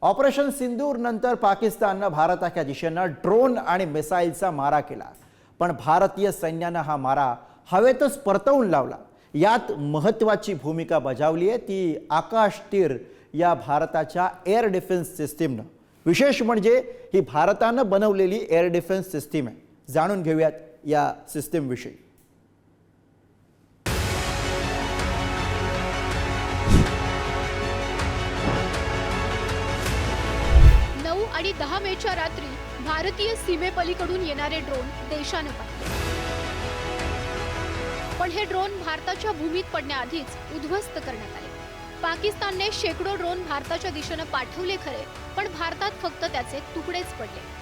Operation सिंदूर नंतर पाकिस्ताननं भारताच्या दिशेनं ड्रोन आणि मिसाईलचा मारा केला, पण भारतीय सैन्यानं हा मारा हवेतच परतवून लावला। यात महत्त्वाची भूमिका बजावली आहे ती आकाश तीर या भारताच्या एअर डिफेन्स सिस्टीमनं। विशेष म्हणजे ही भारतानं बनवलेली एअर डिफेन्स सिस्टीम आहे। जाणून घेऊयात या सिस्टीम विषयी। 9 आणि 10 मेच्या रात्री भारतीय सीमेपलीकडून येणारे ड्रोन देशाने पाहिले, पण हे ड्रोन भारताच्या भूमीत पडण्याआधीच उद्ध्वस्त करण्यात आले। पाकिस्तानने शेकडो ड्रोन भारताच्या दिशेने पाठवले खरे, पण भारतात फक्त त्याचे तुकडेच पडले।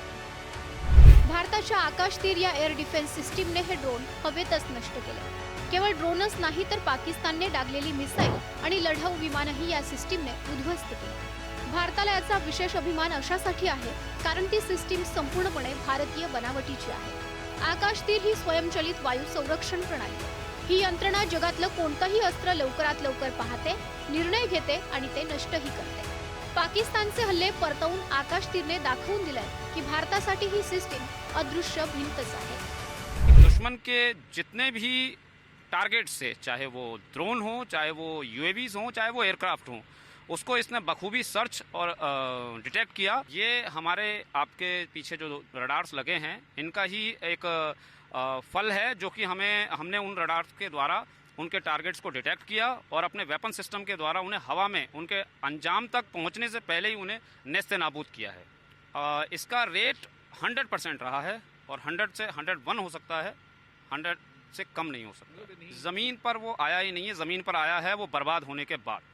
भारताच्या आकाश तीर या एअर डिफेन्स सिस्टीमने हे ड्रोन हवेतच नष्ट केले। केवळ ड्रोनच नाही तर पाकिस्तानने डागलेली मिसाईल आणि लढाऊ विमानही या सिस्टीमने उद्ध्वस्त केली। भारताला याचा विशेष अभिमान अशासाठी आहे कारण ती सिस्टीम संपूर्णपणे भारतीय बनावटीची आहे। आकाश तीर ही स्वयंचलित वायू संरक्षण प्रणाली आहे। ही यंत्रणा जगातलं कोणतंही अस्त्र लवकरात लवकर पाहते, निर्णय घेते आणि ते नष्टही करते। पाकिस्तानचे हल्ले परतवून आकाश तीरने दाखवून दिलंय की भारतासाठी ही सिस्टीम अदृश्य भिंतच आहे। दुश्मन के जितने भी टारगेट्स से, चाहे वो ड्रोन हो, चाहे वो यूएवीज हो, चाहे वो एयरक्राफ्ट हो, उसको इसने बखूबी सर्च और डिटेक्ट किया। ये हमारे आपके पीछे जो रडार्स लगे हैं इनका ही एक फल है, जो कि हमने उन रडार्स के द्वारा उनके टारगेट्स को डिटेक्ट किया और अपने वेपन सिस्टम के द्वारा उन्हें हवा में उनके अंजाम तक पहुंचने से पहले ही उन्हें नेस्त नाबूद किया है। इसका रेट 100% रहा है और 100 से 101 हो सकता है, 100 से कम नहीं हो सकता। ज़मीन पर वो आया ही नहीं है, ज़मीन पर आया है वो बर्बाद होने के बाद।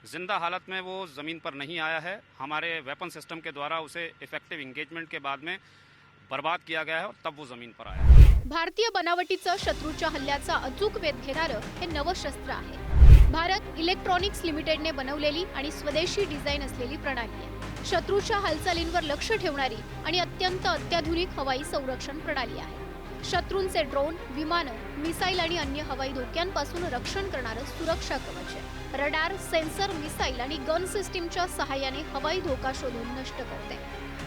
जिंदा हालत में वो ज़मीन पर नहीं आया है, हमारे वेपन सिस्टम के द्वारा उसे इफेक्टिव एंगेजमेंट के बाद में बर्बाद किया गया है और तब वो ज़मीन पर आया। भारतीय बनावटीचं शत्रूच्या हल्ल्याचा अचूक वेध घेणारं हे नवशस्त्र आहे। भारत इलेक्ट्रॉनिक्स लिमिटेडने बनवलेली आणि स्वदेशी डिझाईन असलेली प्रणाली आहे। शत्रूच्या हालचालींवर लक्ष ठेवणारी आणि अत्यंत अत्याधुनिक हवाई संरक्षण प्रणाली आहे। शत्रूंचे ड्रोन, विमानं, मिसाईल आणि अन्य हवाई धोक्यांपासून रक्षण करणारं सुरक्षा कवच आहे। रडार, सेन्सर, मिसाईल आणि गन सिस्टीमच्या सहाय्याने हवाई धोका शोधून नष्ट करते।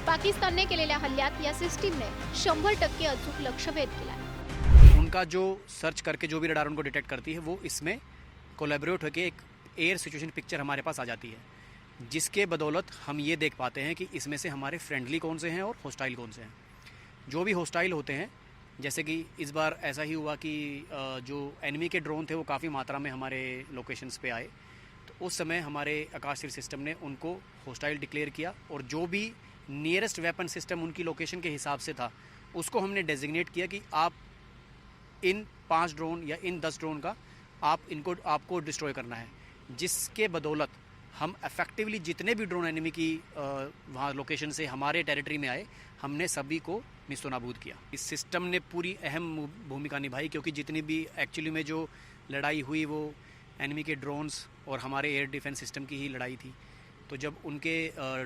पाकिस्तानने केलेल्या हल्ल्यात या सिस्टीमने 100% अचूक लक्ष्यभेद केला। उनका जो सर्च करके जो भी रडार उनको डिटेक्ट करती है वो इसमें कोलैबोरेट होकर एक एयर सिचुएशन पिक्चर हमारे पास आ जाती है, जिसके बदौलत हम ये देख पाते हैं कि इसमें से हमारे फ्रेंडली कौन से हैं और होस्टाइल कौन से हैं। जो भी होस्टाइल होते हैं, जैसे कि इस बार ऐसा ही हुआ कि जो एनिमी के ड्रोन थे वो काफ़ी मात्रा में हमारे लोकेशंस पे आए, तो उस समय हमारे आकाश तीर सिस्टम ने उनको होस्टाइल डिक्लेयर किया और जो भी नियरेस्ट वेपन सिस्टम उनकी लोकेशन के हिसाब से था उसको हमने डेजिग्नेट किया कि आप इन 5 ड्रोन या इन 10 ड्रोन का आपको डिस्ट्रॉय करना है, जिसके बदौलत हम इफेक्टिवली जितने भी ड्रोन एनिमी की वहाँ लोकेशन से हमारे टेरिटरी में आए, हमने सभी को निस्तनाबूद किया। इस सिस्टम ने पूरी अहम भूमिका निभाई, क्योंकि जितनी भी एक्चुअली में जो लड़ाई हुई वो एनिमी के ड्रोन्स और हमारे एयर डिफेंस सिस्टम की ही लड़ाई थी। तो जब उनके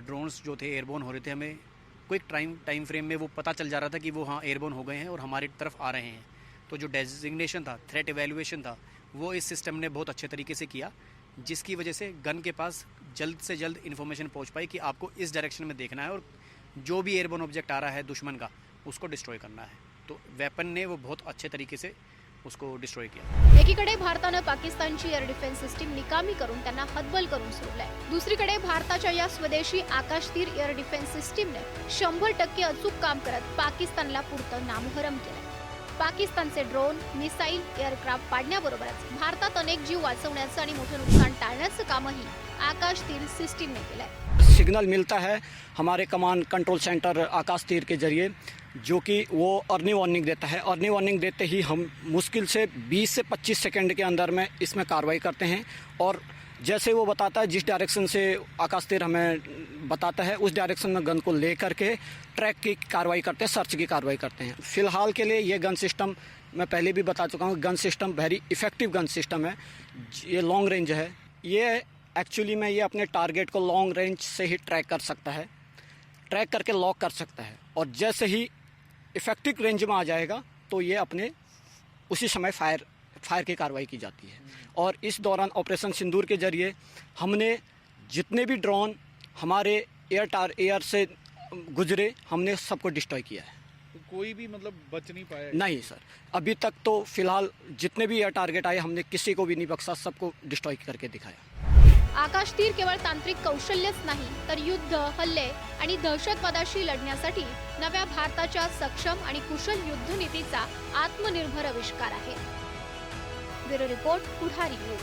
ड्रोन्स जो थे एयरबोर्न हो रहे थे, हमें क्विक टाइम फ्रेम में वो पता चल जा रहा था कि वो हाँ एयरबोर्न हो गए हैं और हमारी तरफ आ रहे हैं। तो जो डेजिग्नेशन था, थ्रेट एवेल्युएशन था, वो इस सिस्टम ने बहुत अच्छे तरीके से किया, जिसकी वजह से गन के पास जल्द से जल्द इन्फॉर्मेशन पहुंच पाई कि आपको इस डायरेक्शन में देखना है और जो भी एयरबोर्न ऑब्जेक्ट आ रहा है दुश्मन का, उसको डिस्ट्रॉय करना है। तो वेपन ने वो बहुत अच्छे तरीके से उसको डिस्ट्रॉय किया। एकीकडे भारतानं पाकिस्तानची एअर डिफेन्स सिस्टीम निकामी करून त्यांना हतबल करून सोडलंय। दुसरीकडे भारताच्या या स्वदेशी आकाश तीर एअर डिफेन्स सिस्टीमने 100% अचूक काम करत पाकिस्तानला पुरतं नामोहरम केलंय। पाकिस्तानचे ड्रोन, मिसाईल, एअरक्राफ्ट पाडण्याबरोबरच भारतात अनेक जीव वाचवण्याचं आणि मोठं नुकसान टाळण्याचं कामही आकाश तीर सिस्टीमने केलंय। सिग्नल मिलता है हमारे कमांड कंट्रोल सेंटर आकाश तीर के जरिए, जो कि वो अर्ली वार्निंग देता है। अर्ली वार्निंग देते ही हम मुश्किल से 20 से 25 सेकंड के अंदर में इसमें कार्रवाई करते हैं और जैसे वो बताता है जिस डायरेक्शन से आकाश तीर हमें बताता है उस डायरेक्शन में गन को ले करके ट्रैक की कार्रवाई करते हैं, सर्च की कार्रवाई करते हैं। फ़िलहाल के लिए ये गन सिस्टम मैं पहले भी बता चुका हूँ, gun system very effective gun system है। ये लॉन्ग रेंज है, ये एक्चुअली में ये अपने टारगेट को लॉन्ग रेंज से ही ट्रैक कर सकता है, ट्रैक करके लॉक कर सकता है और जैसे ही इफेक्टिव रेंज में आ जाएगा तो ये अपने उसी समय फायर की कार्रवाई की जाती है। और इस दौरान ऑपरेशन सिंदूर के जरिए हमने जितने भी ड्रोन हमारे एयर से गुजरे, हमने सबको डिस्ट्रॉय किया है। तो कोई भी मतलब बच नहीं पाया? नहीं सर, अभी तक तो फिलहाल जितने भी एयर टारगेट आए हमने किसी को भी नहीं बख्शा, सबको डिस्ट्रॉय करके दिखाया। आकाश तीर केवळ तांत्रिक कौशल्यच नाही तर युद्ध, हल्ले आणि दहशतवादाशी लढण्यासाठी नव्या भारताच्या सक्षम आणि कुशल युद्धनीतीचा आत्मनिर्भर आविष्कार आहे. ब्युरो रिपोर्ट, पुढारी न्यूज.